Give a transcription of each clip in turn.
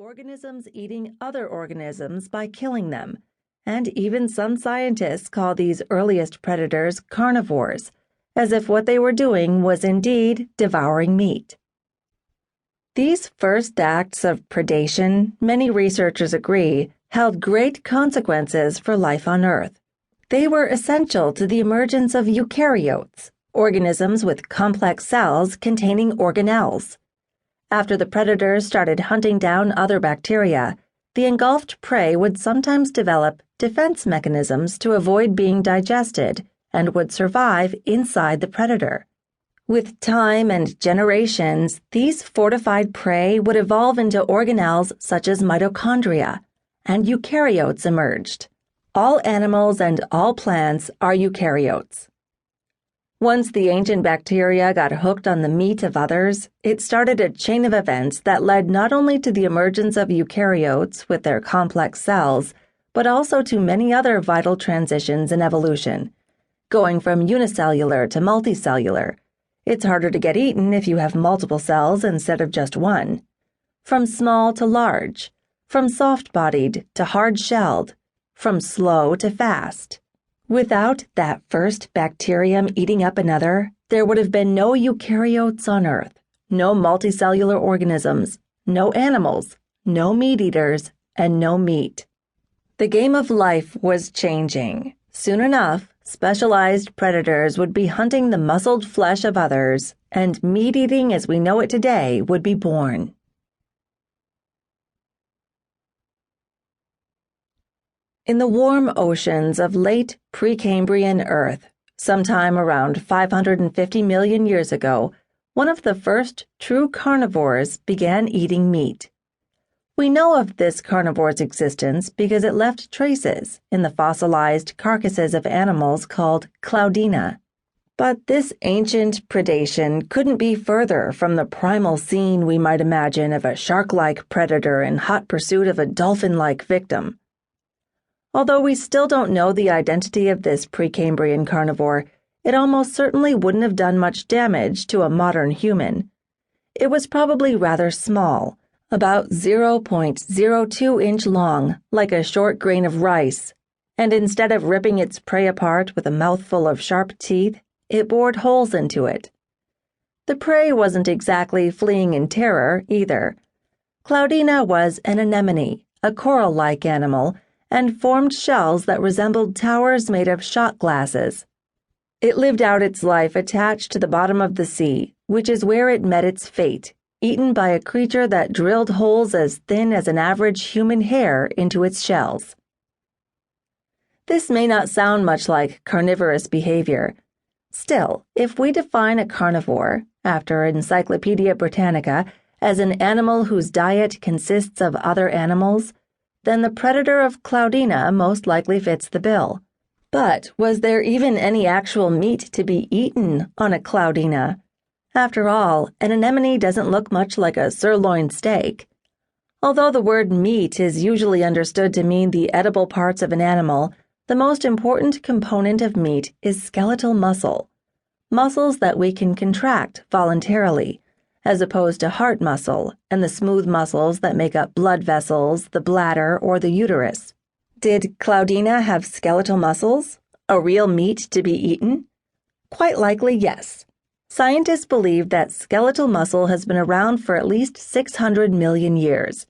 organisms eating other organisms by killing them, and even some scientists call these earliest predators carnivores, as if what they were doing was indeed devouring meat. These first acts of predation, many researchers agree, held great consequences for life on Earth. They were essential to the emergence of eukaryotes, organisms with complex cells containing organelles. After the predators started hunting down other bacteria, the engulfed prey would sometimes develop defense mechanisms to avoid being digested and would survive inside the predator. With time and generations, these fortified prey would evolve into organelles such as mitochondria, and eukaryotes emerged. All animals and all plants are eukaryotes. Once the ancient bacteria got hooked on the meat of others, it started a chain of events that led not only to the emergence of eukaryotes with their complex cells, but also to many other vital transitions in evolution, going from unicellular to multicellular. It's harder to get eaten if you have multiple cells instead of just one. From small to large, from soft-bodied to hard-shelled, from slow to fast. Without that first bacterium eating up another, there would have been no eukaryotes on Earth, no multicellular organisms, no animals, no meat-eaters, and no meat. The game of life was changing. Soon enough, specialized predators would be hunting the muscled flesh of others, and meat-eating as we know it today would be born. In the warm oceans of late Precambrian Earth, sometime around 550 million years ago, one of the first true carnivores began eating meat. We know of this carnivore's existence because it left traces in the fossilized carcasses of animals called Cloudina. But this ancient predation couldn't be further from the primal scene we might imagine of a shark-like predator in hot pursuit of a dolphin-like victim. Although we still don't know the identity of this Precambrian carnivore, it almost certainly wouldn't have done much damage to a modern human. It was probably rather small, about 0.02 inch long, like a short grain of rice, and instead of ripping its prey apart with a mouthful of sharp teeth, it bored holes into it. The prey wasn't exactly fleeing in terror, either. Cloudina was an anemone, a coral-like animal, and formed shells that resembled towers made of shot glasses. It lived out its life attached to the bottom of the sea, which is where it met its fate, eaten by a creature that drilled holes as thin as an average human hair into its shells. This may not sound much like carnivorous behavior. Still, if we define a carnivore, after Encyclopedia Britannica, as an animal whose diet consists of other animals, then the predator of Cloudina most likely fits the bill. But was there even any actual meat to be eaten on a Cloudina? After all, an anemone doesn't look much like a sirloin steak. Although the word meat is usually understood to mean the edible parts of an animal, the most important component of meat is skeletal muscle, muscles that we can contract voluntarily, as opposed to heart muscle and the smooth muscles that make up blood vessels, the bladder, or the uterus. Did Cloudina have skeletal muscles? A real meat to be eaten? Quite likely, yes. Scientists believe that skeletal muscle has been around for at least 600 million years.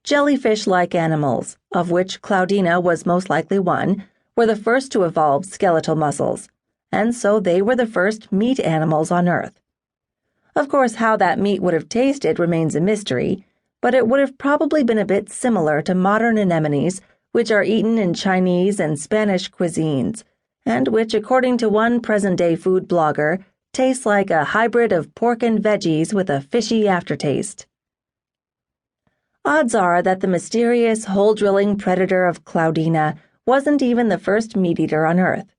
Jellyfish-like animals, of which Cloudina was most likely one, were the first to evolve skeletal muscles, and so they were the first meat animals on Earth. Of course, how that meat would have tasted remains a mystery, but it would have probably been a bit similar to modern anemones, which are eaten in Chinese and Spanish cuisines, and which, according to one present-day food blogger, taste like a hybrid of pork and veggies with a fishy aftertaste. Odds are that the mysterious hole-drilling predator of Cloudina wasn't even the first meat-eater on Earth.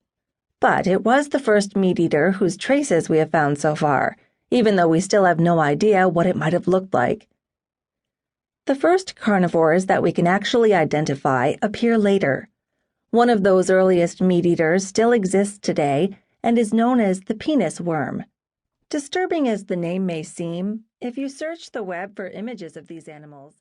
But it was the first meat-eater whose traces we have found so far, even though we still have no idea what it might have looked like. The first carnivores that we can actually identify appear later. One of those earliest meat-eaters still exists today and is known as the penis worm. Disturbing as the name may seem, if you search the web for images of these animals,